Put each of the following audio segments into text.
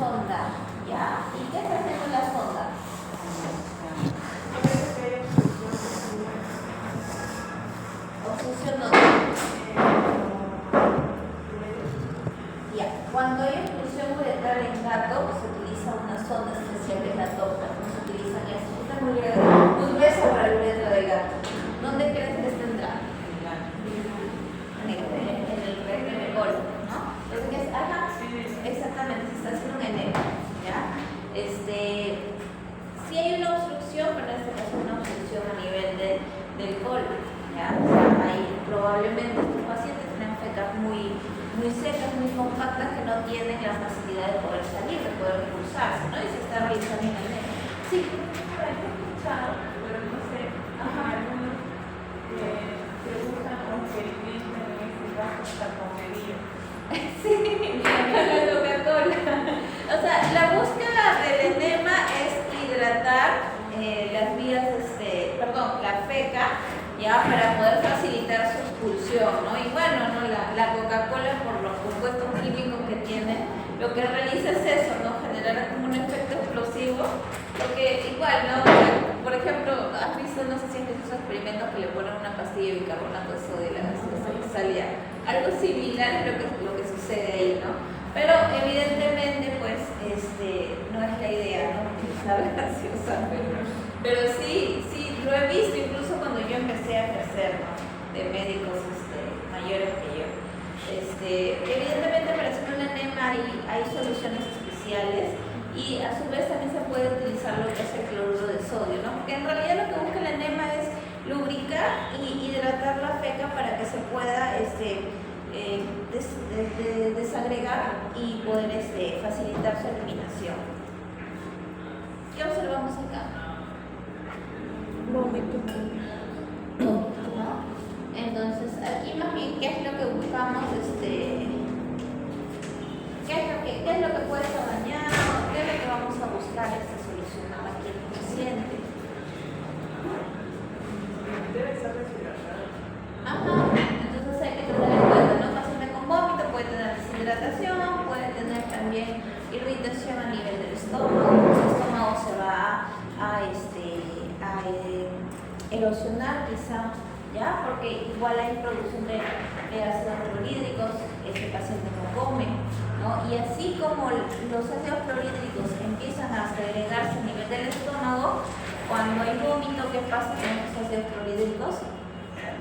sonda, ¿ya? ¿Y qué se hace con la sonda? Obstrucción no. Ya, cuando hay obstrucción uretral en gato, se utiliza una sonda especial que es la TOPA. No se utilizan estas. Esta es muy gruesa para la uretra del gato. ¿Dónde crees que tendrá? En el golpe, ¿no? Entonces, ajá, exactamente, se está haciendo un enema, ¿ya? Si hay una obstrucción, pero en este caso una obstrucción a nivel del golpe, ¿ya? O sea, ahí probablemente estos pacientes tienen fecas muy secas, muy compactas, que no tienen la facilidad de poder salir, de poder impulsarse, ¿no? Y se está realizando un enema. Sí, por ahí he escuchado, pero no sé, algunos que usan conferimiento en este caso hasta conferir. Sí, la Coca-Cola. O sea, la búsqueda del enema es hidratar las vías, la feca, ya, para poder facilitar su expulsión, ¿no? Y bueno, ¿no? La Coca-Cola, por los compuestos químicos que tiene, lo que realiza es eso, ¿no? Generar como un efecto explosivo, porque igual, ¿no? Por ejemplo, has visto, no sé si has visto esos experimentos que le ponen una pastilla de bicarbonato de sodio y la gaseosa que salía. Algo similar es lo que sucede ahí, ¿no? Pero evidentemente, pues, no es la idea, ¿no? Utilizar la gaseosa, pero sí, lo he visto incluso cuando yo empecé a ejercer, ¿no? De médicos mayores que yo. Evidentemente, para hacer un enema hay soluciones especiales y a su vez también se puede utilizar lo que es el cloruro de sodio, ¿no? Porque en realidad lo que busca el enema es lubricar y hidratar la feca para que se pueda desagregar y poder facilitar su eliminación. ¿Qué observamos acá? Vómito. ¿No? Entonces, aquí más bien, ¿qué es lo que buscamos? ¿Qué es lo que puede ser dañado? ¿Qué es lo que vamos a buscar solucionar aquí en el paciente? Debe estar deshidratado. Ajá, entonces hay que tener en cuenta, ¿no? Paciente con vómito puede tener deshidratación, puede tener también irritación a nivel del estómago. El estómago se va a erosionar quizá, ¿ya? Porque igual hay producción de ácidos clorhídricos, este paciente no come, ¿no? Y así como los ácidos clorhídricos empiezan a segregarse a nivel del estómago, cuando hay vómito, ¿qué pasa con los ácidos clorhídricos?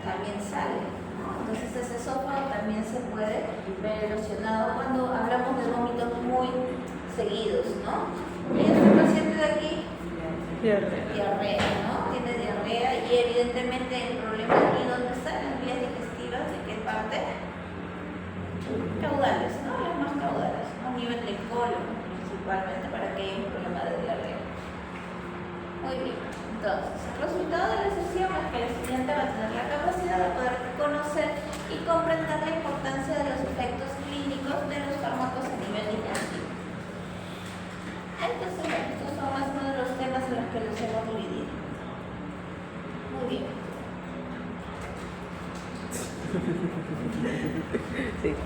También sale, ¿no? Entonces ese esófago también se puede ver erosionado cuando hablamos de vómitos muy seguidos, ¿no? Y este paciente de aquí, diarrea, ¿no? Tiene diarrea y evidentemente el problema aquí, ¿dónde están las vías digestivas? ¿De qué parte? Caudales, ¿no? Las más caudales, ¿no? A nivel del colon, principalmente, para que haya un problema de diarrea. Muy bien, entonces, el resultado de la sesión es que el estudiante va a tener la capacidad de poder reconocer y comprender la importancia de los efectos clínicos de los fármacos a nivel digestivo. Entonces, estos son más o menos los temas en los que los hemos dividido. Muy bien. Sí.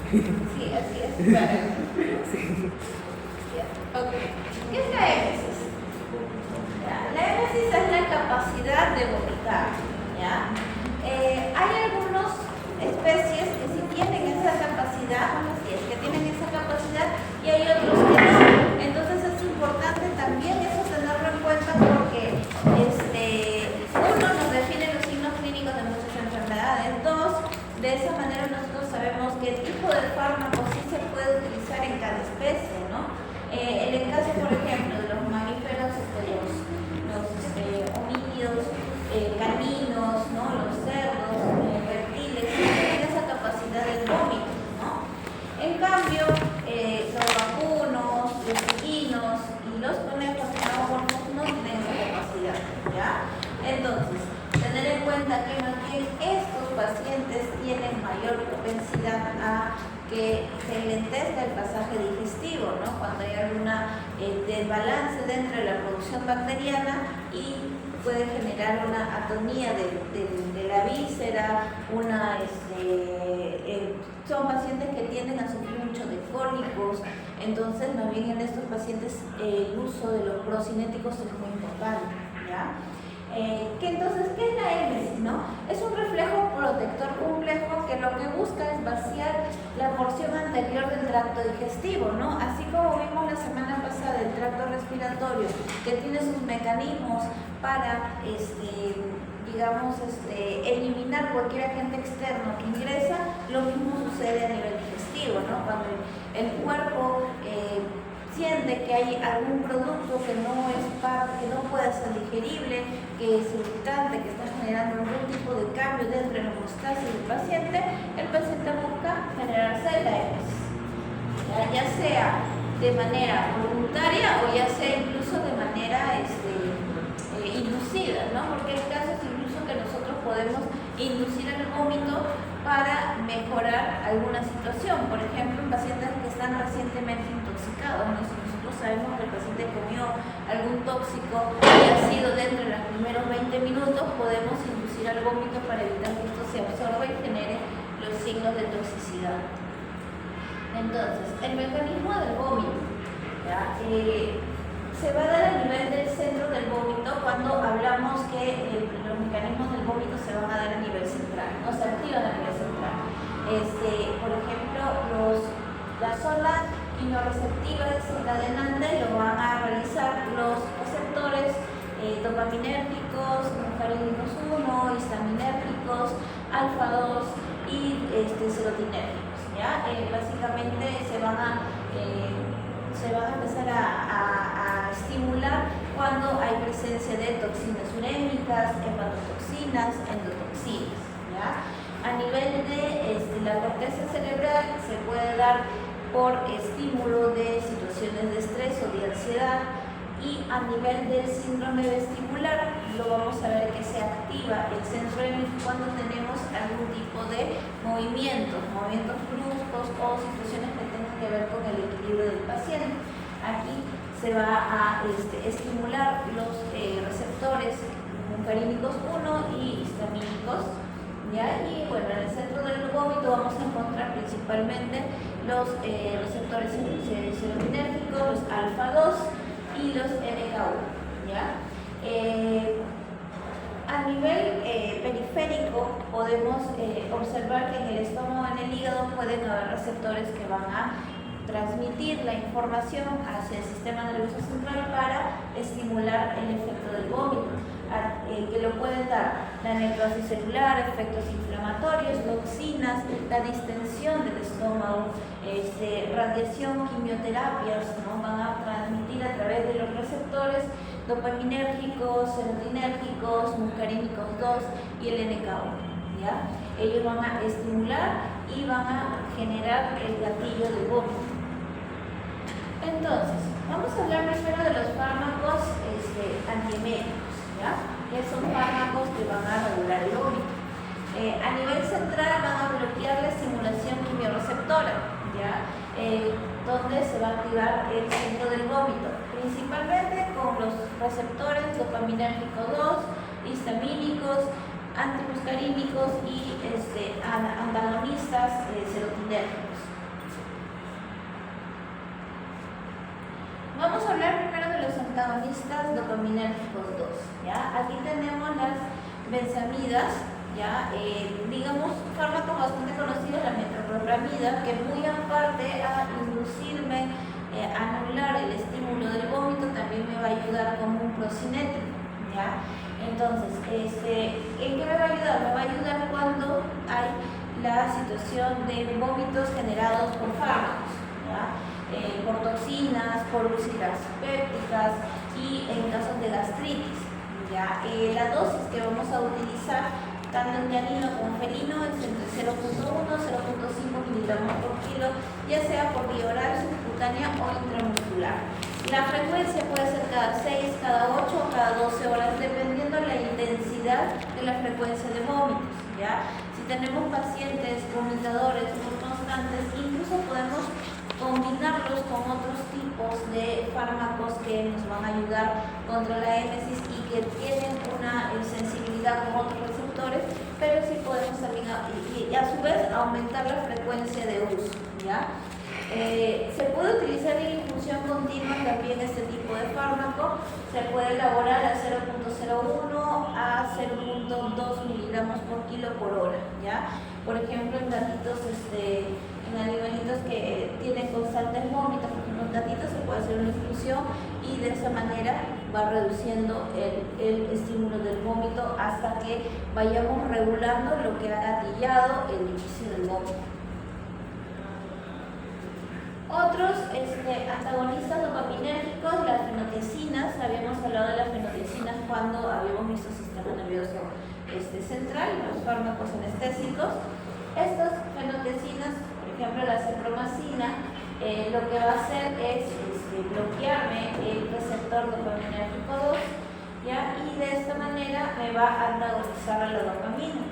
Sí, así es. Claro. Sí. Ok. ¿Qué es la émesis? La émesis es la capacidad de vomitar, ¿ya? Hay algunas especies que sí tienen esa capacidad, que tienen esa capacidad, y hay otros que no. Entonces es importante también eso tenerlo en cuenta porque uno, nos define los signos clínicos de muchas enfermedades. Dos, de esa manera nosotros sabemos qué tipo de fármaco sí se puede utilizar en cada especie, ¿no? En el caso, por ejemplo, de los mamíferos, los homínidos, caninos, ¿no? Los cerdos, reptiles, tienen esa capacidad del vómito, ¿no? En cambio, los vacunos, los equinos y los conejos xenomorfos no tienen esa capacidad, ¿ya? Entonces, tener en cuenta que más bien estos pacientes tienen mayor propensidad a que se lentezca el pasaje digestivo, ¿no? Cuando hay alguna desbalance dentro de la producción bacteriana y puede generar una atonía de la víscera, son pacientes que tienden a sufrir mucho de cólicos. Entonces, más bien en estos pacientes el uso de los procinéticos es muy importante, ¿ya? ¿Qué es la émesis, no? Es un reflejo protector complejo que lo que busca es vaciar la porción anterior del tracto digestivo, ¿no? Así como vimos la semana pasada el tracto respiratorio, que tiene sus mecanismos para, eliminar cualquier agente externo que ingresa, lo mismo sucede a nivel digestivo, ¿no? Cuando el cuerpo siente que hay algún producto que no puede ser digerible, que es irritante, que está generando algún tipo de cambio dentro de la homeostasis del paciente, el paciente busca generarse la émesis, ya sea de manera voluntaria o ya sea incluso de manera inducida, ¿no? Porque el caso es incluso que nosotros podemos inducir el vómito para mejorar alguna situación. Por ejemplo, en pacientes que están recientemente intoxicados, ¿no? Si nosotros sabemos que el paciente comió algún tóxico y ha sido dentro de los primeros 20 minutos, podemos inducir al vómito para evitar que esto se absorba y genere los signos de toxicidad. Entonces, el mecanismo del vómito, ¿ya? Se va a dar a nivel del centro del vómito cuando hablamos que los mecanismos del vómito se van a dar a nivel central, no se activan a nivel central. Por ejemplo, la zona quimioreceptiva desencadenante lo van a realizar los receptores dopaminérgicos, muscarínicos 1, histaminérgicos, alfa 2 y serotinérgicos, ¿ya? Básicamente se van a empezar a estimular cuando hay presencia de toxinas urémicas, hepatotoxinas, endotoxinas, ¿ya? A nivel de la corteza cerebral se puede dar por estímulo de situaciones de estrés o de ansiedad, y a nivel del síndrome vestibular lo vamos a ver que se activa el centro émico cuando tenemos algún tipo de movimientos bruscos o situaciones que tengan que ver con el equilibrio del paciente. Aquí se va a estimular los receptores muscarínicos 1 y histamínicos, ¿ya? Y bueno, en el centro del vómito vamos a encontrar principalmente los receptores serotinérgicos, los alfa 2 y los NK1, ¿ya? A nivel periférico podemos observar que en el estómago y en el hígado pueden haber receptores que van a transmitir la información hacia el sistema nervioso central para estimular el efecto del vómito, que lo pueden dar la necrosis celular, efectos inflamatorios, toxinas, la distensión del estómago, radiación, quimioterapias, ¿no? Van a transmitir a través de los receptores dopaminérgicos, serotinérgicos, muscarínicos 2 y el NK1, ¿ya? Ellos van a estimular y van a generar el gatillo del vómito. Entonces, vamos a hablar primero de los fármacos antieméticos, ¿ya? Que son fármacos que van a regular el vómito. A nivel central van a bloquear la estimulación quimiorreceptora, ¿ya? Donde se va a activar el centro del vómito, principalmente con los receptores dopaminérgico 2, histamínicos, antimuscarínicos y antagonistas serotinérgicos. Vamos a hablar primero de los antagonistas dopaminérgicos 2, ¿ya? Aquí tenemos las benzamidas, ¿ya? Digamos, fármacos bastante conocidos, la metoclopramida, que muy aparte a inducirme a anular el estímulo del vómito, también me va a ayudar como un procinético, ¿ya? Entonces, ¿en qué me va a ayudar? Me va a ayudar cuando hay la situación de vómitos generados por fármacos, ¿ya? Por toxinas, por úlceras pépticas y en casos de gastritis, ¿ya? La dosis que vamos a utilizar tanto en llanino como felino es entre 0.1 y 0.5 miligramos por kilo, ya sea por vía oral, subcutánea o intramuscular. La frecuencia puede ser cada 6, cada 8 o cada 12 horas, dependiendo de la intensidad de la frecuencia de vómitos, ¿ya? Si tenemos pacientes vomitadores muy constantes, incluso podemos combinarlos con otros tipos de fármacos que nos van a ayudar contra la émesis y que tienen una sensibilidad con otros receptores, pero sí podemos también y a su vez aumentar la frecuencia de uso, ¿ya? Se puede utilizar en infusión continua también este tipo de fármaco. Se puede elaborar a 0.01 a 0.2 miligramos por kilo por hora, ¿ya? Por ejemplo, en gatitos, en animalitos que tienen constantes vómitos, por ejemplo, en gatitos se puede hacer una infusión y de esa manera va reduciendo el estímulo del vómito hasta que vayamos regulando lo que ha gatillado el inicio del vómito. Otros antagonistas dopaminérgicos, las fenotiacinas. Habíamos hablado de las fenotiacinas cuando habíamos visto el sistema nervioso central, los fármacos anestésicos. Estas fenotiacinas, por ejemplo la cipromacina, lo que va a hacer es bloquearme el receptor dopaminérgico 2, ¿ya? Y de esta manera me va a antagonizar a la dopamina.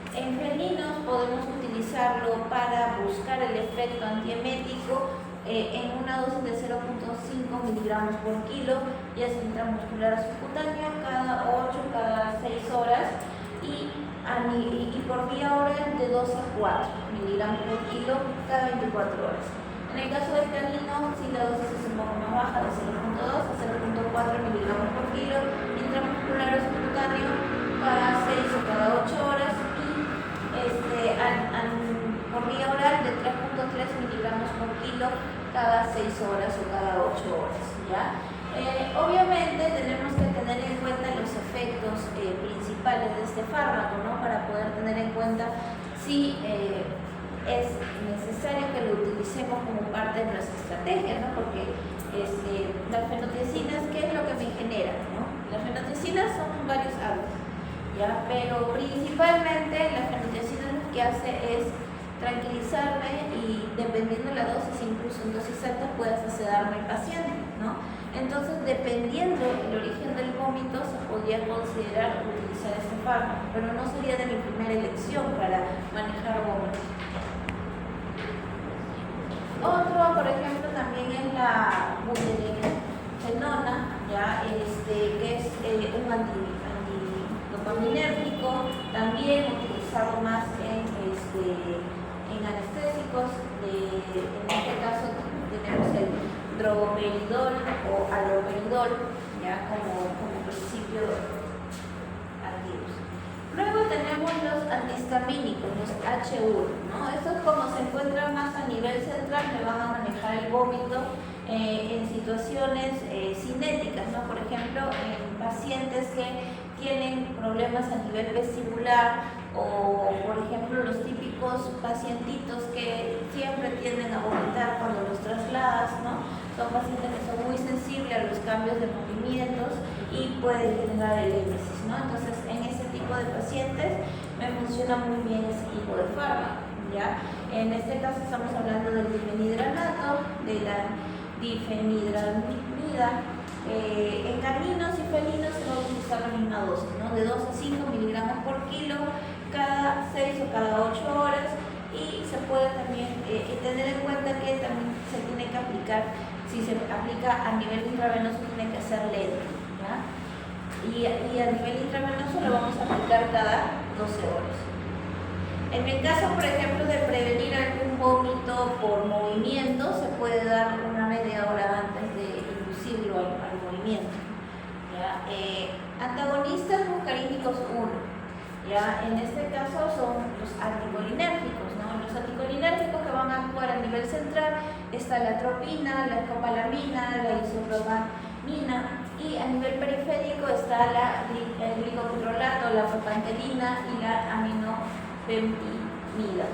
En felinos podemos utilizarlo para buscar el efecto antiemético en una dosis de 0.5 miligramos por kilo, ya sea intramuscular subcutáneo, cada 8, cada 6 horas y por vía oral de 2 a 4 miligramos por kilo cada 24 horas. En el caso del canino, si la dosis es un poco más baja, de 0.2 a 0.4 miligramos por kilo, intramuscular o subcutáneo cada 6 o cada 8 horas y por vía oral de 3.3 miligramos por kilo cada 6 horas o cada 8 horas, ¿ya? Obviamente tenemos que tener en cuenta los efectos principales de este fármaco, ¿no? Para poder tener en cuenta si es necesario que lo utilicemos como parte de nuestra estrategia, ¿no? Porque las fenotiacinas, ¿qué es lo que me genera, ¿no? Las fenotiacinas son varios hábitos, ¿ya? Pero principalmente las fenotiacinas lo que hace es tranquilizarme y dependiendo de la dosis, incluso en dosis altas, puedas sedarme al paciente, ¿no? Entonces, dependiendo del origen del vómito, se podría considerar utilizar este fármaco, pero no sería de mi primera elección para manejar vómitos. Otro, por ejemplo, también es la bumetanol, ¿ya? Que es un antidopaminérgico, también utilizado más en anestésicos. En este caso tenemos el droperidol o aloperidol, ya como principio activos. Luego tenemos los antihistamínicos, los H1, ¿no? Estos, como se encuentran más a nivel central, me van a manejar el vómito en situaciones cinéticas, ¿no? Por ejemplo, en pacientes que tienen problemas a nivel vestibular o, por ejemplo, los típicos pacientitos que siempre tienden a vomitar cuando los trasladas, ¿no? Son pacientes que son muy sensibles a los cambios de movimientos y pueden generar el émesis, ¿no? Entonces, en ese tipo de pacientes me funciona muy bien ese tipo de fármaco, ¿ya? En este caso estamos hablando del difenidranato, de la difenidramida. En caninos y felinos se va a utilizar la misma dosis, ¿no? De 2 a 5 miligramos por kilo cada 6 o cada 8 horas, y se puede también tener en cuenta que también se tiene que aplicar, si se aplica a nivel intravenoso tiene que ser lento, ¿ya? Y a nivel intravenoso lo vamos a aplicar cada 12 horas. En el caso, por ejemplo, de prevenir algún vómito por movimiento, se puede dar una media hora antes de inducirlo al movimiento, ¿ya? Antagonistas muscarínicos 1. ¿Ya? En este caso son los anticolinérgicos, ¿no? Los anticolinérgicos que van a actuar a nivel central está la atropina, la escopolamina, la isopropamina, y a nivel periférico está el glicopitrolato, la propanterina y la aminopeptimida.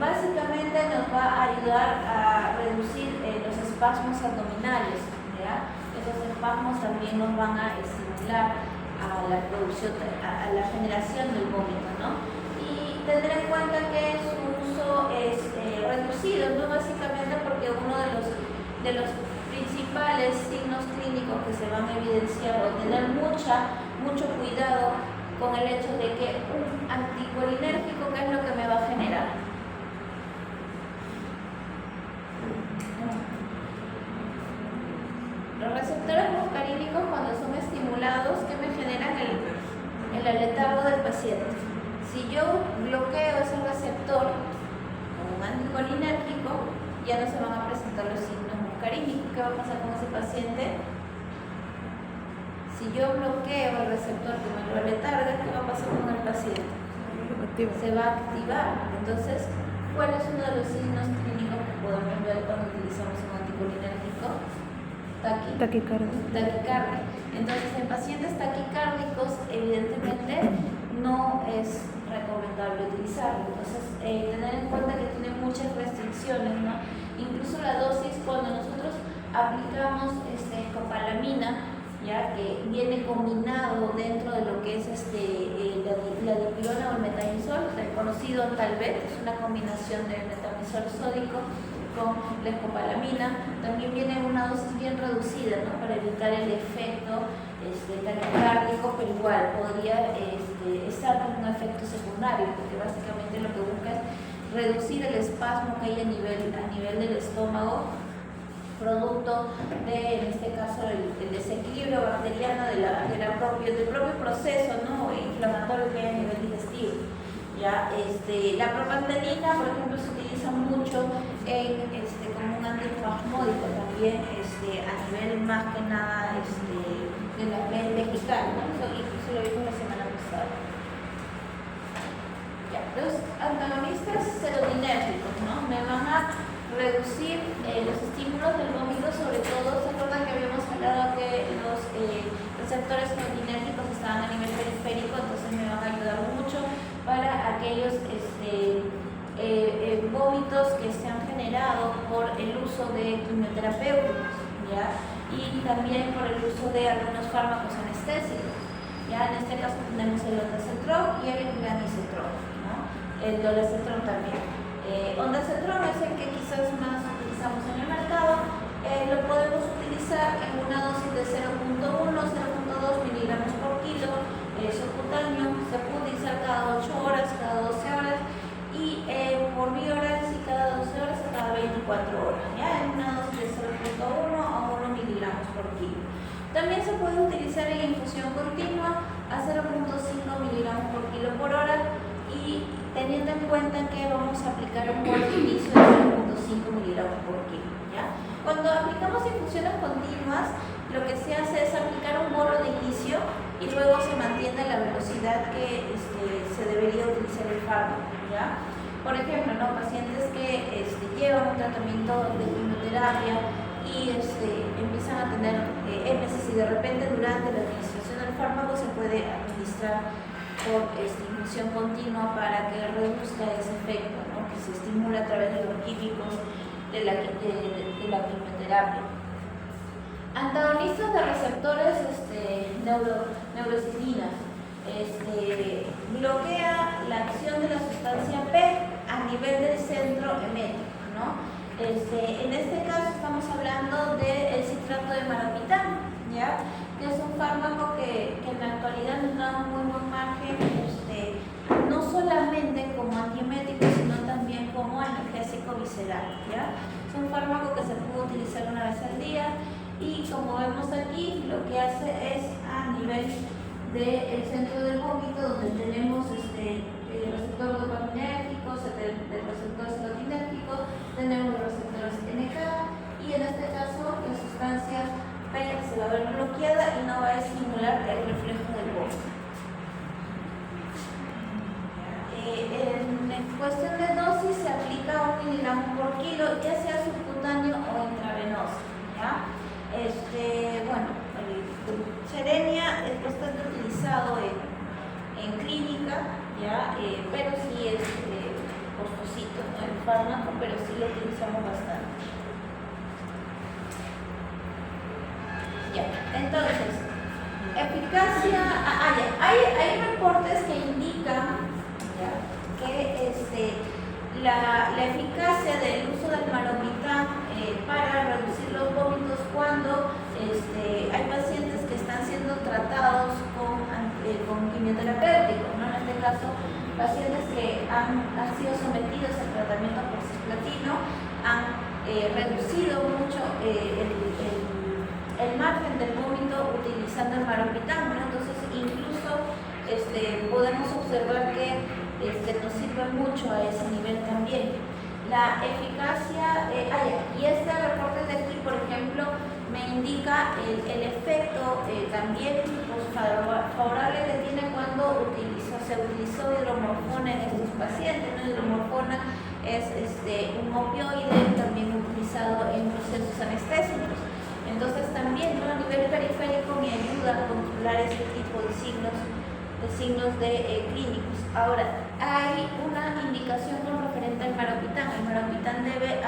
Básicamente nos va a ayudar a reducir los espasmos abdominales, ¿ya? Esos espasmos también nos van a estimular a la producción, a la generación del vómito, ¿no? Y tener en cuenta que su uso es reducido, ¿no? Básicamente porque uno de los principales signos clínicos que se van a evidenciar o tener mucho cuidado con el hecho de que un anticolinérgico, ¿qué es lo que me va a generar? Los receptores muscarínicos, cuando son estimulados, ¿qué me generan? El aletargo del paciente. Si yo bloqueo ese receptor con un anticolinérgico, ya no se van a presentar los signos muscarínicos. ¿Qué va a pasar con ese paciente? Si yo bloqueo el receptor que me lo aletarga, ¿qué va a pasar con el paciente? Se va a activar. Entonces, ¿cuál es uno de los signos clínicos que podemos ver cuando utilizamos un anticolinérgico? Taquicardia. Entonces, en pacientes taquicárdicos, evidentemente, no es recomendable utilizarlo. Entonces, tener en cuenta que tiene muchas restricciones, ¿no? Incluso la dosis, cuando nosotros aplicamos escopolamina, ya que viene combinado dentro de lo que es la dipirona o el metamizol, el conocido Talvet, es una combinación de metamizol sódico con la escopolamina. También viene una dosis bien reducida, ¿no? Para evitar el efecto taquicárdico, pero igual podría estar con un efecto secundario, porque básicamente lo que busca es reducir el espasmo que hay a nivel del estómago, producto de, en este caso, el desequilibrio bacteriano del propio proceso, ¿no? Inflamatorio que hay a nivel digestivo. ¿Ya? La propandalina, por ejemplo, se utiliza mucho como un antiespasmódico también a nivel más que nada de la red vegetal, ¿no? Eso incluso lo vimos la semana pasada. Ya. Los antagonistas serotinérgicos, ¿no? Me van a reducir los estímulos del vómito, sobre todo. ¿Se acuerdan que habíamos hablado que los receptores serotinérgicos estaban a nivel periférico? Entonces me van a ayudar mucho para aquellos vómitos que se han generado por el uso de quimioterapéuticos, ¿ya? Y también por el uso de algunos fármacos anestésicos. ¿Ya? En este caso tenemos el ondansetron y el granisetron, ¿no? El dolasetron también. Ondansetron es el que quizás más utilizamos en el mercado. Lo podemos utilizar en una dosis de 0.1, 0.2 miligramos por kilo subcutáneo. Se puede utilizar cada 8 horas, cada 12 horas y por vía oral sí cada 12 horas a cada 24 horas. ¿Ya? En una dosis de 0.1 a 1 miligramos por kilo. También se puede utilizar en infusión continua a 0.5 miligramos por kilo por hora, y teniendo en cuenta que vamos a aplicar un bolo de inicio de 0.5 miligramos por kilo. ¿Ya? Cuando aplicamos infusiones continuas, lo que se hace es aplicar un bolo de inicio y luego se mantiene la velocidad que se debería utilizar el fármaco. ¿Ya? Por ejemplo, ¿no? Pacientes que llevan un tratamiento de quimioterapia y empiezan a tener émesis, y de repente durante la administración del fármaco se puede administrar por infusión continua para que reduzca ese efecto, ¿no? Que se estimula a través de los químicos de la quimioterapia. Antagonistas de receptores neurocitlinas. Bloquea la acción de la sustancia P a nivel del centro emético, ¿no? En este caso estamos hablando del citrato de maropitán, ¿ya? Que es un fármaco que en la actualidad nos da un muy buen margen, no solamente como antiemético, sino también como analgésico visceral, ¿ya? Es un fármaco que se puede utilizar una vez al día, y como vemos aquí, lo que hace es a nivel del centro del vómito, donde tenemos el receptor dopaminérgico, el receptor serotinérgico, tenemos los receptores NK, y en este caso la sustancia P se va a ver bloqueada y no va a estimular el reflejo del vómito. En cuestión de dosis se aplica 1 miligramo por kilo, ya sea subcutáneo o intravenoso. ¿Ya? Bueno, el Cerenia es bastante utilizado en clínica, ¿ya? Pero sí es costosito, ¿no? El fármaco, pero sí lo utilizamos bastante. Ya, entonces, eficacia, hay reportes que indican, ¿ya?, que la eficacia del uso del maropitán para reducir los vómitos cuando hay pacientes que están siendo tratados con quimioterapéuticos, ¿no? En este caso, pacientes que han sido sometidos al tratamiento por cisplatino han reducido mucho el margen del vómito utilizando el maropitán, ¿no? Entonces incluso podemos observar que nos sirve mucho a ese nivel también. La eficacia, y este reporte de aquí, por ejemplo, me indica el efecto también pues, favorable que tiene cuando se utilizó hidromorfona en estos pacientes, ¿no? Hidromorfona es un opioide también utilizado en procesos anestésicos. Entonces también, ¿no? A nivel periférico me ayuda a controlar este tipo de signos clínicos. Ahora, hay una indicación con referente al maropitán. El maropitán debe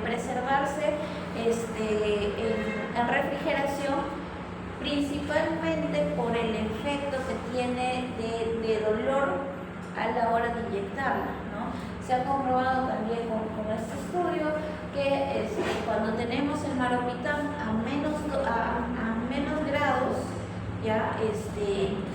preservarse en refrigeración, principalmente por el efecto que tiene de dolor a la hora de inyectarlo, ¿no? Se ha comprobado también con este estudio que cuando tenemos el maropitán a menos grados, ya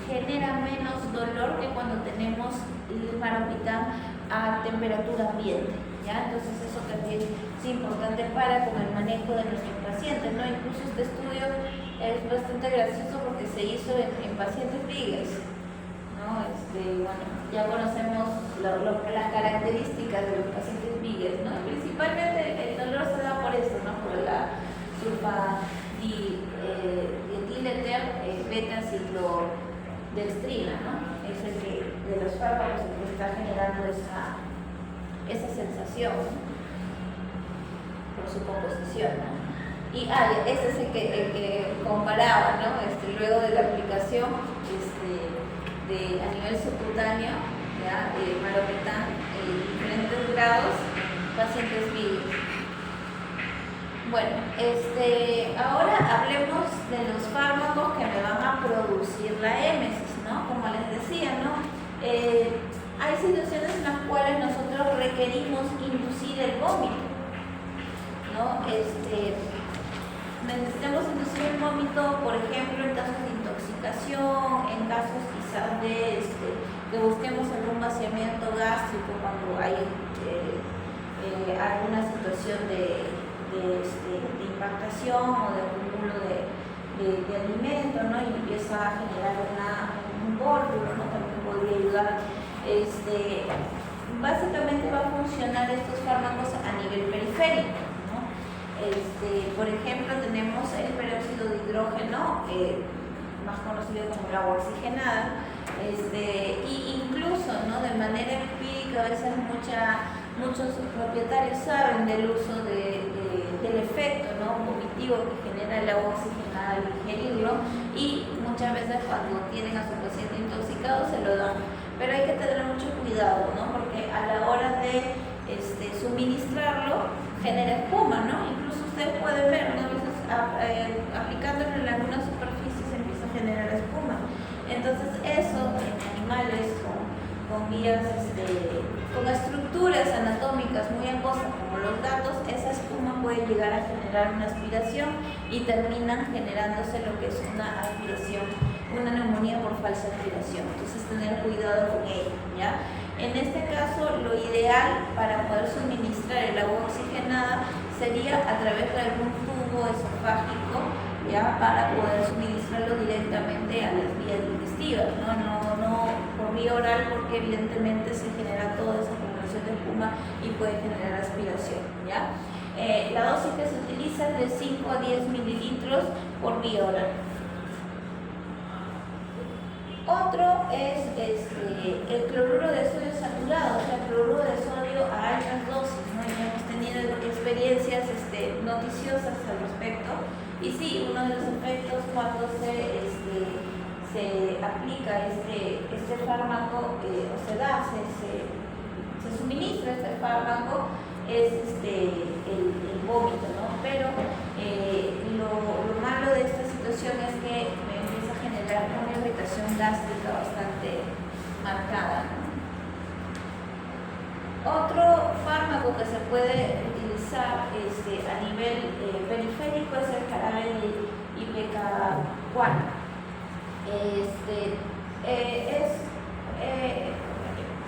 genera menos dolor que cuando tenemos el maropitán a temperatura ambiente, ¿ya? Entonces eso también es importante con el manejo de nuestros pacientes, ¿no? Incluso este estudio es bastante gracioso porque se hizo en pacientes vigues, ¿no? Bueno, ya conocemos las características de los pacientes vigues, ¿no? Principalmente el dolor se da por eso, ¿no? Por la sulfadietil-éter beta-ciclodextrina, ¿no? Es el que de los fármacos el que está generando esa sensación, ¿no? Por su composición, ¿no? Y ese es el que comparaba, ¿no? Luego de la aplicación a nivel subcutáneo, ¿ya? Maropitán en diferentes grados, pacientes vivos. Bueno, ahora hablemos de los fármacos que me van a producir la émesis, ¿no? Como les decía, ¿no? Hay situaciones en las cuales nosotros requerimos inducir el vómito, ¿no? Necesitamos inducir el vómito, por ejemplo, en casos de intoxicación, en casos quizás de que busquemos algún vaciamiento gástrico cuando hay alguna situación de impactación o de acúmulo de alimento, ¿no? Y empieza a generar un bólvulo, ¿no? También podría ayudar. Básicamente va a funcionar estos fármacos a nivel periférico, ¿no? Por ejemplo, tenemos el peróxido de hidrógeno, más conocido como el agua oxigenada, y incluso, ¿no? De manera empírica, a veces muchos propietarios saben del uso del efecto, ¿no? Vomitivo que genera el agua oxigenada al ingerirlo, y muchas veces cuando tienen a su paciente intoxicado se lo dan. Pero hay que tener mucho cuidado, ¿no? Porque a la hora de suministrarlo genera espuma, ¿no? Incluso ustedes pueden ver, ¿no? A veces aplicándolo en algunas superficies empieza a generar espuma. Entonces eso en animales con vías, con estructuras anatómicas muy angostas como los gatos, esa espuma puede llegar a generar una aspiración y terminan generándose lo que es una aspiración, una neumonía por falsa aspiración. Entonces tener cuidado con ello, ¿ya? En este caso, lo ideal para poder suministrar el agua oxigenada sería a través de algún tubo esofágico, ¿ya? Para poder suministrarlo directamente a las vías digestivas, no por vía oral, porque evidentemente se genera toda esa acumulación de espuma y puede generar aspiración, ¿ya? La dosis que se utiliza es de 5 a 10 mililitros por vía oral. Otro es el cloruro de sodio saturado, o sea, cloruro de sodio a altas dosis, ¿no? Y hemos tenido experiencias noticiosas al respecto. Y sí, uno de los efectos cuando se aplica este fármaco o se suministra este fármaco es el vómito, ¿no? Pero lo malo de esta situación es que me empieza a generar una irritación gástrica bastante marcada, ¿no? Otro fármaco que se puede utilizar a nivel periférico es el jarabe de ipecacuanha.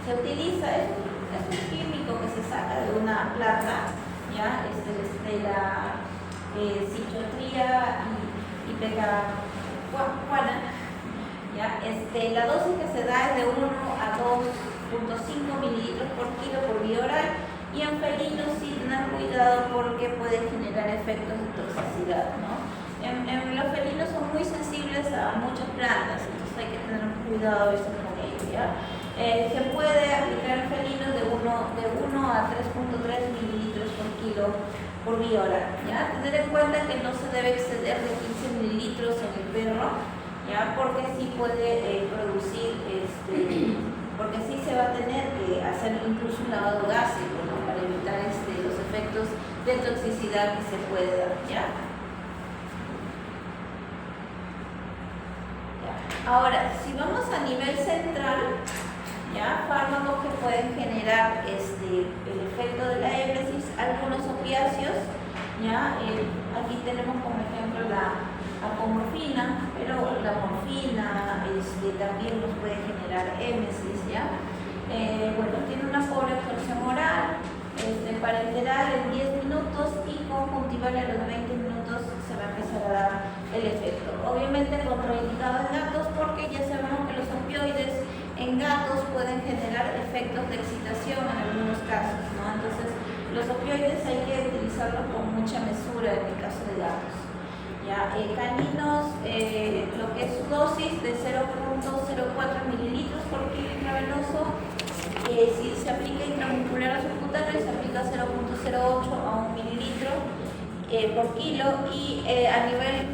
Se utiliza, es un químico que se saca de una planta, ¿ya? citrotría y pegacuana. ¿Ya? La dosis que se da es de 1 a 2.5 mililitros por kilo por vía oral, y en felinos sí tener cuidado porque puede generar efectos de toxicidad, ¿no? Los felinos son muy sensibles a muchas plantas, entonces hay que tener cuidado con ello, ¿ya? Se puede aplicar en felinos de 1 a 3.3 mililitros por kilo por vía oral, ¿ya? Tener en cuenta que no se debe exceder de 15 mililitros en el perro, ¿ya? Porque sí puede producir, porque sí se va a tener que hacer incluso un lavado gástrico, ¿no? Para evitar los efectos de toxicidad que se puede dar, ¿ya? Ahora, si vamos a nivel central, ¿ya? Fármacos que pueden generar el efecto de la émesis, algunos opiáceos, ¿ya? Aquí tenemos como ejemplo la apomorfina, pero la morfina también nos puede generar émesis, ¿ya? Bueno, tiene una pobre absorción oral, parenteral en 10 minutos y conjuntival a los 20 minutos se va a empezar a dar el efecto. Obviamente contraindicado en gatos porque ya sabemos que los opioides en gatos pueden generar efectos de excitación en algunos casos, ¿no? Entonces los opioides hay que utilizarlos con mucha mesura en el caso de gatos. ¿Ya? Caninos, lo que es su dosis de 0.04 mililitros por kilo intravenoso, si se aplica intramuscular o subcutáneo se aplica 0.08 a 1 mililitro por kilo, y a nivel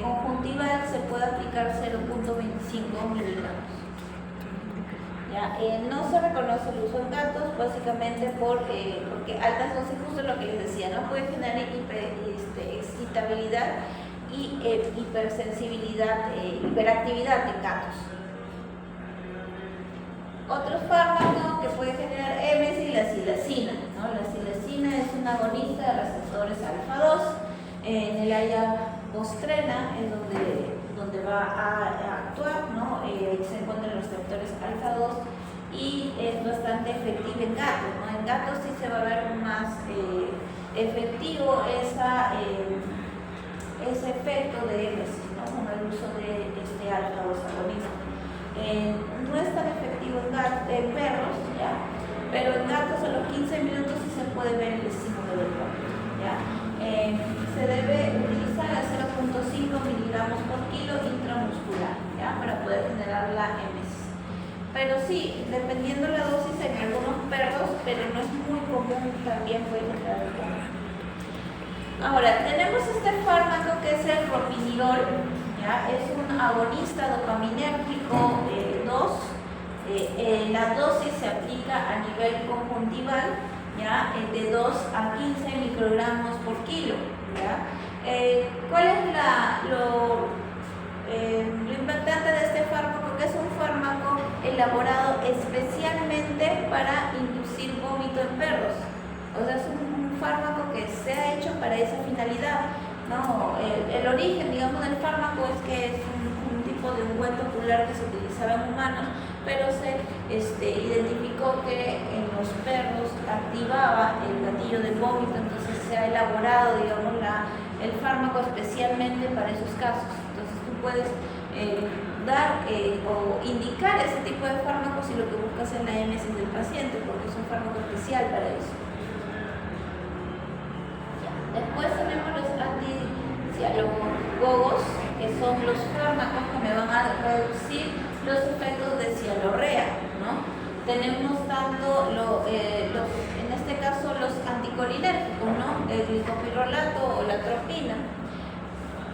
conjuntival se puede aplicar 0.25 miligramos. ¿Ya? No se reconoce el uso en gatos básicamente porque altas dosis, justo lo que les decía, no puede generar excitabilidad y hipersensibilidad, hiperactividad en gatos. Otro fármaco que puede generar émesis, la silacina, ¿no? La silacina es una agonista de receptores alfa-2. En el área postrena es donde va a actuar, ¿no? Se encuentran los receptores alfa-2 y es bastante efectiva en gatos, ¿no? En gatos sí se va a ver más efectivo ese efecto de émesis, ¿no? Con el uso de alfa-2 agonista. No es tan efectivo en perros, ¿ya? Pero en gatos a los 15 minutos sí se puede ver el estímulo del perro, ¿ya? Se debe utilizar a 0.5 miligramos por kilo intramuscular, ¿ya? Para poder generar la émesis. Pero sí, dependiendo la dosis en algunos perros, pero no es muy común, también puede generar el perro. Ahora, tenemos este fármaco que es el ropinirol, ¿ya? Es un agonista dopaminérgico 2. La dosis se aplica a nivel conjuntival, ¿ya? De 2 a 15 microgramos por kilo, ¿ya? ¿Cuál es lo impactante de este fármaco? Que es un fármaco elaborado especialmente para inducir vómito en perros. O sea, es un fármaco que se ha hecho para esa finalidad, ¿no? El origen, digamos, del fármaco es que es un tipo de ungüento ocular que se utilizaba en humanos, pero se identificó que en los perros activaba el gatillo del vómito, entonces se ha elaborado, digamos, el fármaco especialmente para esos casos. Entonces tú puedes dar o indicar ese tipo de fármacos si lo que buscas es la émesis del paciente, porque es un fármaco especial para eso. Después tenemos los anti-cialogogos, que son los fármacos que me van a reducir los efectos de cialorrea, ¿no? Tenemos tanto, en este caso, los anticolinérgicos, ¿no? El glicopirrolato o la atropina.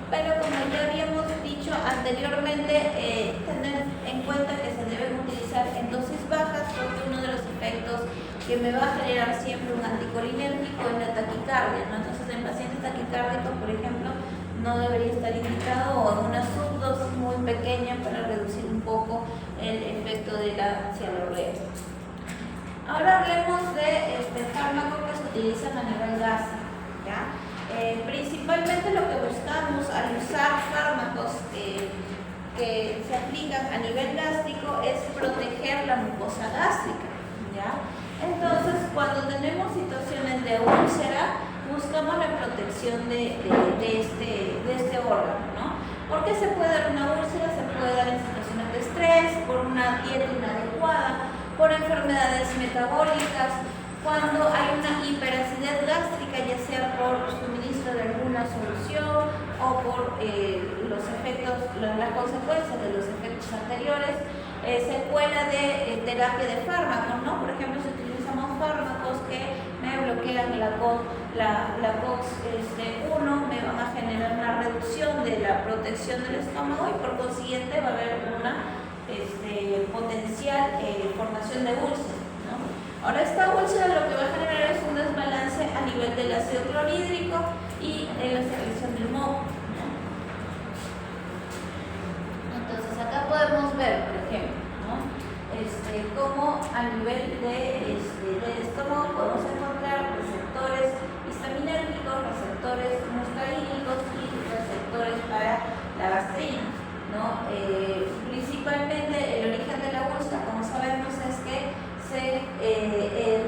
Pero como ya habíamos dicho anteriormente, tener en cuenta que se deben utilizar en dosis bajas, porque uno de los efectos que me va a generar siempre un anticolinérgico es la taquicardia, ¿no? Entonces en pacientes taquicárdicos, por ejemplo, no debería estar indicado, o en una subdosis muy pequeña para reducir un poco el efecto de la cialorrea. Ahora hablemos de fármacos que se utilizan a nivel gástrico, ¿ya? Principalmente lo que buscamos al usar fármacos que se aplican a nivel gástrico es proteger la mucosa gástrica, ¿ya? Entonces, cuando tenemos situaciones de úlcera, buscamos la protección de este órgano, ¿no? Porque se puede dar una úlcera, se puede dar en situaciones de estrés, por una dieta inadecuada, por enfermedades metabólicas, cuando hay una hiperacidez gástrica, ya sea por suministro de alguna solución o por los efectos, las consecuencias de los efectos anteriores, secuela de terapia de fármacos, ¿no? Por ejemplo, si utilizamos fármacos que me bloquean la COX-1, me van a generar una reducción de la protección del estómago y por consiguiente va a haber una potencial formación de úlceras, ¿no? Ahora, esta úlcera lo que va a generar es un desbalance a nivel del ácido clorhídrico y de la secreción del moco, ¿no? Entonces, acá podemos ver, por ejemplo, ¿no? Cómo a nivel del estómago podemos encontrar receptores histaminérgicos, receptores muscarínicos y receptores para la gastrina, ¿no? Principalmente el origen de la úlcera, como sabemos, es que se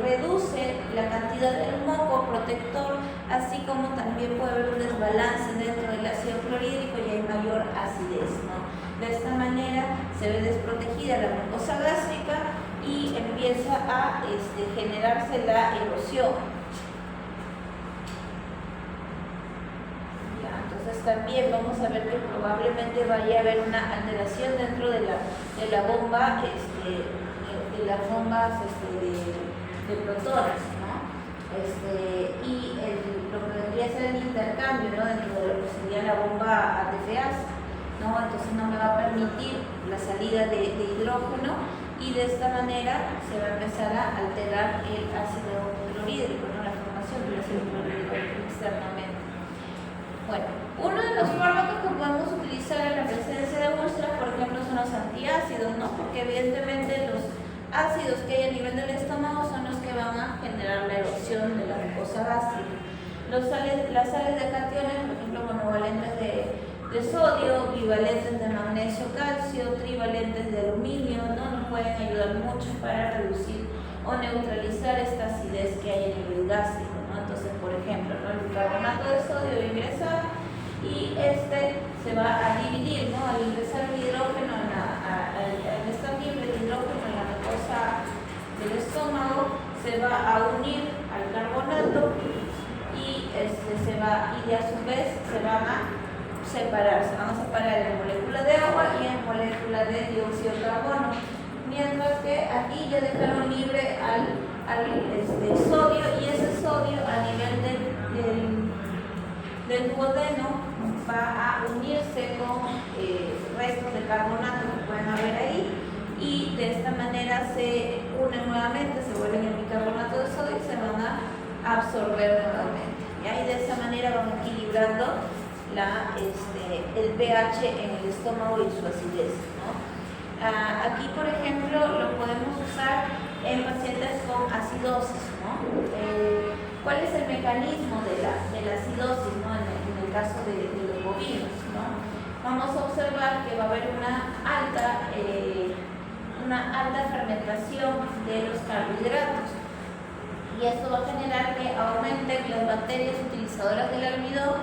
reduce la cantidad del moco protector, así como también puede haber un desbalance dentro del ácido clorhídrico y hay mayor acidez, ¿no? De esta manera se ve desprotegida la mucosa gástrica y empieza a generarse la erosión. Entonces también vamos a ver que probablemente vaya a haber una alteración dentro de la bomba, de las bombas de protones, ¿no? Y lo que vendría a ser el intercambio, ¿no? Dentro de lo que sería la bomba ATPase, ¿no? Entonces no me va a permitir la salida de hidrógeno y de esta manera se va a empezar a alterar el ácido clorhídrico, ¿no? La formación del ácido clorhídrico externamente. Bueno, uno de los fármacos que podemos utilizar en la presencia de úlceras, por ejemplo, son los antiácidos, ¿no? Porque evidentemente los ácidos que hay a nivel del estómago son los que van a generar la erosión de la mucosa gástrica. Las sales de cationes, por ejemplo, monovalentes de sodio, bivalentes de magnesio, calcio, trivalentes de aluminio, ¿no? Nos pueden ayudar mucho para reducir o neutralizar esta acidez que hay a nivel gástrico, ¿no? Entonces, por ejemplo, ¿no? El bicarbonato de sodio va a ingresar y se va a dividir, ¿no? Al ingresar el hidrógeno, al estar libre de hidrógeno en la mucosa del estómago, se va a unir al carbonato y a su vez se van a separar en molécula de agua y en molécula de dióxido de carbono, mientras que aquí ya dejaron libre al sodio, y ese sodio a nivel del duodeno va a unirse con restos de carbonato que pueden haber ahí, y de esta manera se unen nuevamente, se vuelven en bicarbonato de sodio y se van a absorber nuevamente. Y de esa manera van equilibrando el pH en el estómago y su acidez, ¿no? Aquí, por ejemplo, lo podemos usar en pacientes con acidosis, ¿no? ¿Cuál es el mecanismo de la acidosis, ¿no? En el caso de los bovinos, ¿no? Vamos a observar que va a haber una alta fermentación de los carbohidratos, y esto va a generar que aumenten las bacterias utilizadoras del almidón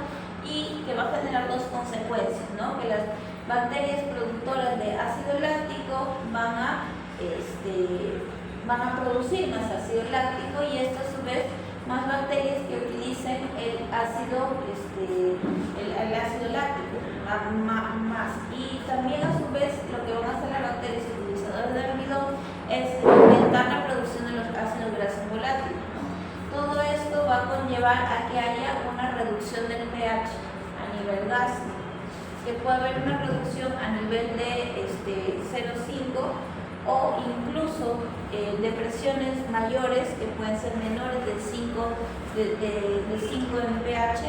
y que va a generar dos consecuencias, ¿no? Que las bacterias productoras de ácido láctico van a producir más ácido láctico, y esto a su vez más bacterias que utilicen el ácido láctico más, y también a su vez lo que van a hacer las bacterias utilizadoras de almidón es aumentar la producción de los ácidos grasos volátiles, ¿no? Todo esto va a conllevar a que haya una reducción del pH a nivel gástrico, que puede haber una reducción a nivel de 0,5 o incluso depresiones mayores que pueden ser menores de 5 en pH,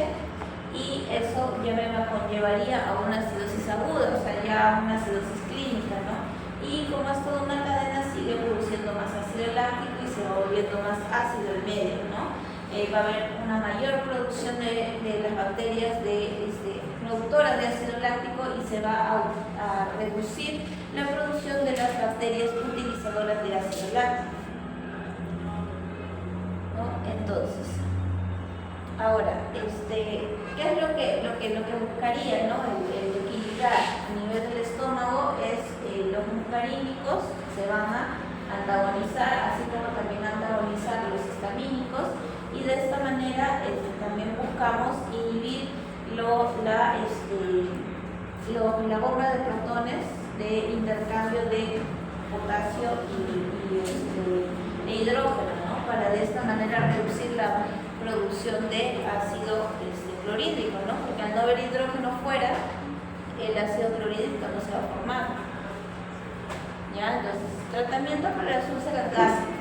y eso ya me conllevaría a una acidosis aguda, o sea, ya a una acidosis clínica, ¿no? Y como es toda una cadena, sigue produciendo más ácido láctico y se va volviendo más ácido el medio, ¿no? Va a haber una mayor producción de las bacterias productoras de ácido láctico, y se va a reducir la producción de las bacterias utilizadoras de ácido láctico, ¿no? Entonces, Ahora, ¿qué es lo que buscaría, ¿no? El equilibrar a nivel del estómago es los muscarínicos se van a antagonizar, así como también antagonizar los histamínicos, y de esta manera también buscamos inhibir la bomba de protones de intercambio de potasio e hidrógeno, ¿no? Para de esta manera reducir la producción de ácido clorhídrico, ¿no? Porque al no haber hidrógeno fuera, el ácido clorhídrico no se va a formar. ¿Ya? Entonces, tratamiento para las úlceras gástricas.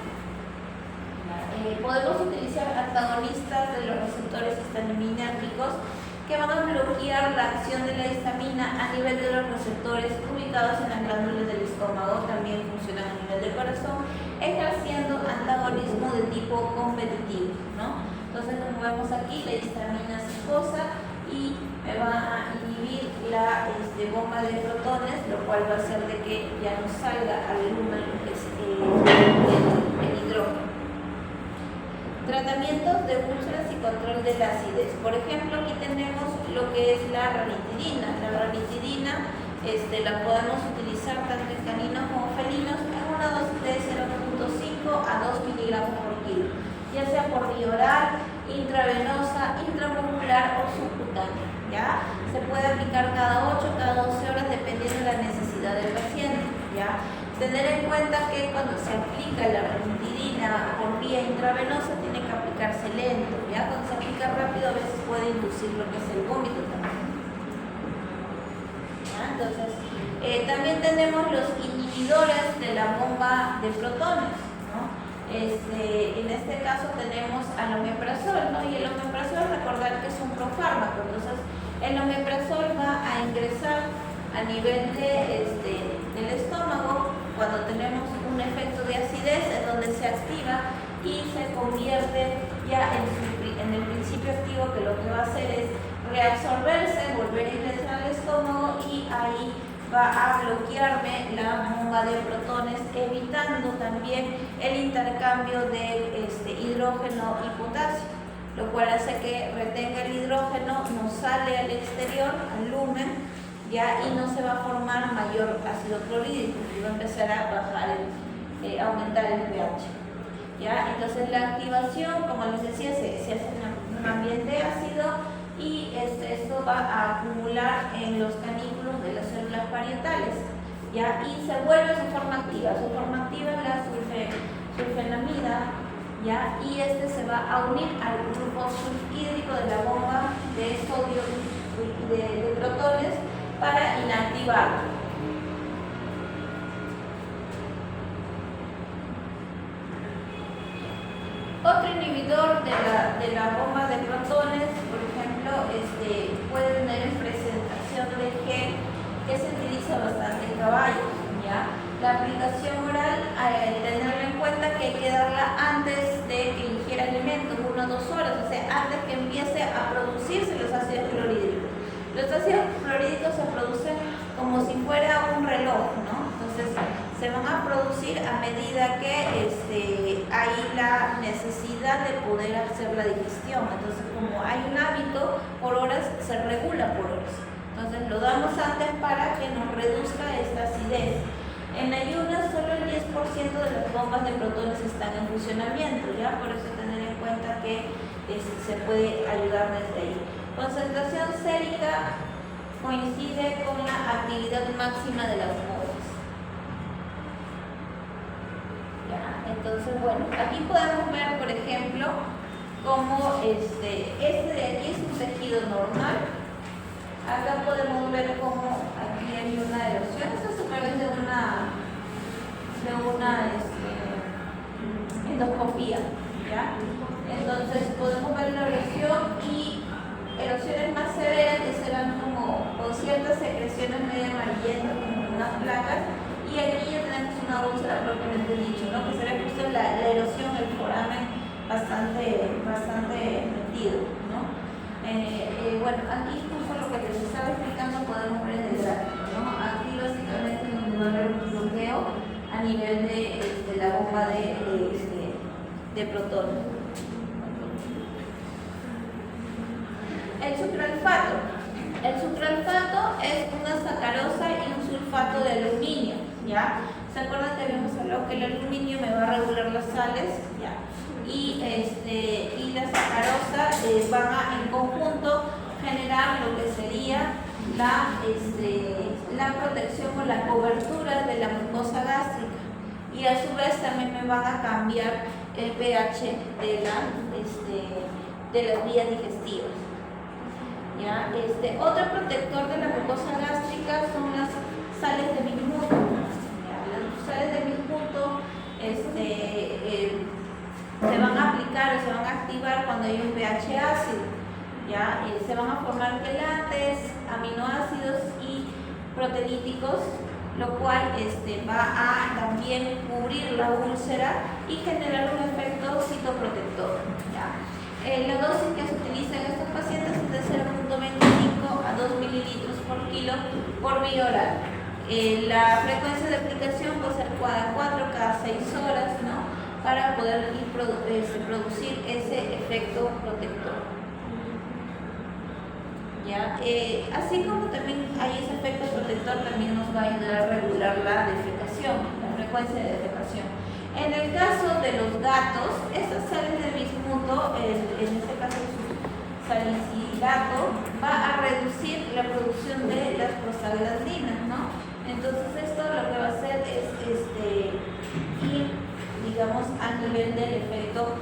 Podemos utilizar antagonistas de los receptores histaminérgicos que van a bloquear la acción de la histamina a nivel de los receptores ubicados en las glándulas del estómago, también funcionan a nivel del corazón, ejerciendo antagonismo de tipo competitivo, ¿no? Entonces, como vemos aquí, la histamina se posa y me va a inhibir la bomba de protones, lo cual va a hacer de que ya no salga al lumen el hidrógeno. Tratamientos de úlceras y control de la acidez. Por ejemplo, aquí tenemos lo que es la ranitidina. La ranitidina la podemos utilizar tanto en caninos como felinos en una dosis de 0.5 a 2 miligramos por kilo, ya sea por vía oral, intravenosa, intramuscular o subcutánea. ¿Ya? Se puede aplicar cada 8, cada 12 horas dependiendo de la necesidad del paciente. ¿Ya? Tener en cuenta que cuando se aplica la ranitidina por vía intravenosa tiene que aplicarse lento, ¿ya? Cuando se aplica rápido a veces puede inducir lo que es el vómito también. ¿Ya? Entonces, también tenemos los inhibidores de la bomba de protones, ¿no? En este caso tenemos al omeprazol, ¿no? Y el omeprazol, recordar que es un profármaco, entonces el omeprazol va a ingresar a nivel del estómago cuando tenemos un efecto de acidez, en donde se activa y se convierte ya en el principio activo, que lo que va a hacer es reabsorberse, volver a ingresar al estómago y ahí va a bloquearme la bomba de protones, evitando también el intercambio de hidrógeno y potasio, lo cual hace que retenga el hidrógeno, no sale al exterior, al lumen, ¿ya? Y no se va a formar mayor ácido clorhídrico y va a empezar a bajar, aumentar el pH. ¿Ya? Entonces la activación, como les decía, se hace en un ambiente ácido y esto va a acumular en los canículos de las células parietales, ¿ya? Y se vuelve su forma activa. Su forma activa es la sulfenamida, ¿ya? Y se va a unir al grupo sulfhídrico de la bomba de sodio de protones para inactivarlo. Otro inhibidor de la bomba de protones, por ejemplo, puede tener presentación de gel que se utiliza bastante en caballos, ¿ya? La aplicación oral, tenerlo en cuenta que hay que darla antes de que ingiera alimento, 1 o 2 horas, o sea, antes que empiece a producirse los ácidos clorhídricos. Los ácidos clorhídricos se producen como si fuera un reloj, ¿no? Entonces, se van a producir a medida que hay la necesidad de poder hacer la digestión. Entonces, como hay un hábito por horas, se regula por horas. Entonces, lo damos antes para que nos reduzca esta acidez. En ayunas, solo el 10% de las bombas de protones están en funcionamiento, ¿ya? Por eso tener en cuenta que se puede ayudar desde ahí. Concentración sérica coincide con la actividad máxima de las bombas. Entonces, bueno, aquí podemos ver, por ejemplo, cómo este de aquí es un tejido normal. Acá podemos ver cómo aquí hay una erosión. Esto es a través de una endoscopía, ¿ya? Entonces podemos ver la erosión y erosiones más severas que serán como con ciertas secreciones medio amarillentas, como unas placas. Y aquí ya tenemos una úlcera propiamente dicho, ¿no? Que se ve justo la erosión, el foramen bastante metido, ¿no? Bueno, aquí justo lo que les estaba explicando podemos ver en el gráfico, ¿no? Aquí básicamente donde va a haber un bloqueo a nivel de la bomba de protones. El sucralfato. El sucralfato es una sacarosa y un sulfato de aluminio, ¿ya? ¿Se acuerdan que habíamos hablado que el aluminio me va a regular las sales? ¿Ya? Y la sacarosa van a en conjunto generar lo que sería la protección o la cobertura de la mucosa gástrica, y a su vez también me van a cambiar el pH de las vías digestivas. ¿Ya? Otro protector de la mucosa gástrica son las sales de bismuto. Las sales de bismuto se van a aplicar o se van a activar cuando hay un pH ácido. ¿Ya? Se van a formar quelates, aminoácidos y proteolíticos, lo cual va a también cubrir la úlcera y generar un efecto citoprotector. ¿Ya? La dosis que se utiliza en estos pacientes es de 0.25 a 2 mililitros por kilo por vía oral. La frecuencia de aplicación puede ser cada 4, cada 6 horas, ¿no? Para poder producir ese efecto protector. ¿Ya? Así como también hay ese efecto protector, también nos va a ayudar a regular la defecación, la frecuencia de defecación. En el caso de los gatos, estas sales de bismuto, en este caso su salicilato, va a reducir la producción de las prostaglandinas, ¿no? Entonces esto lo que va a hacer es ir, digamos, a nivel del efecto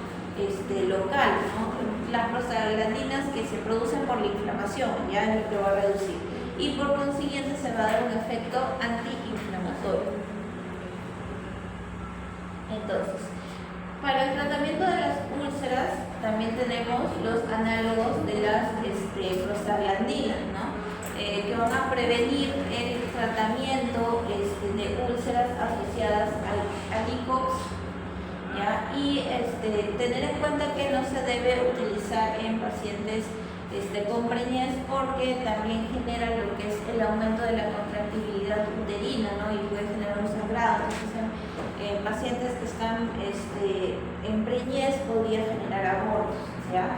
local, ¿no? Las prostaglandinas que se producen por la inflamación, ya es lo que va a reducir, y por consiguiente se va a dar un efecto antiinflamatorio. Entonces, para el tratamiento de las úlceras también tenemos los análogos de las prostaglandinas, ¿no? Que van a prevenir el tratamiento de úlceras asociadas al ICOX, ¿ya? Y tener en cuenta que no se debe utilizar en pacientes con preñez, porque también genera lo que es el aumento de la contractibilidad uterina, ¿no? Y puede generar un sangrado. Entonces, en pacientes que están en preñez podría generar abortos, ¿ya?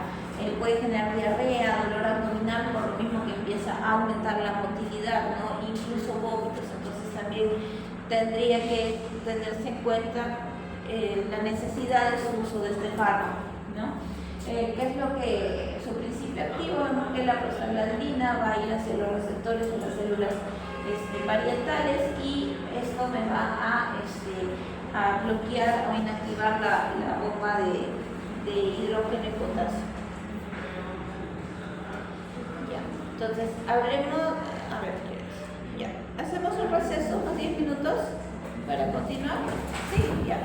Puede generar diarrea, dolor abdominal, por lo mismo que empieza a aumentar la motilidad, ¿no? Incluso vómitos. Entonces también tendría que tenerse en cuenta la necesidad de su uso de este fármaco, ¿no? ¿Qué es lo que su principio activo? Vemos que la prostaglandina va a ir hacia los receptores de las células parietales, y esto me va a bloquear o inactivar la bomba de hidrógeno y potasio. Ya. Entonces, ya. ¿Hacemos un receso, unos 10 minutos para continuar? Sí, ya.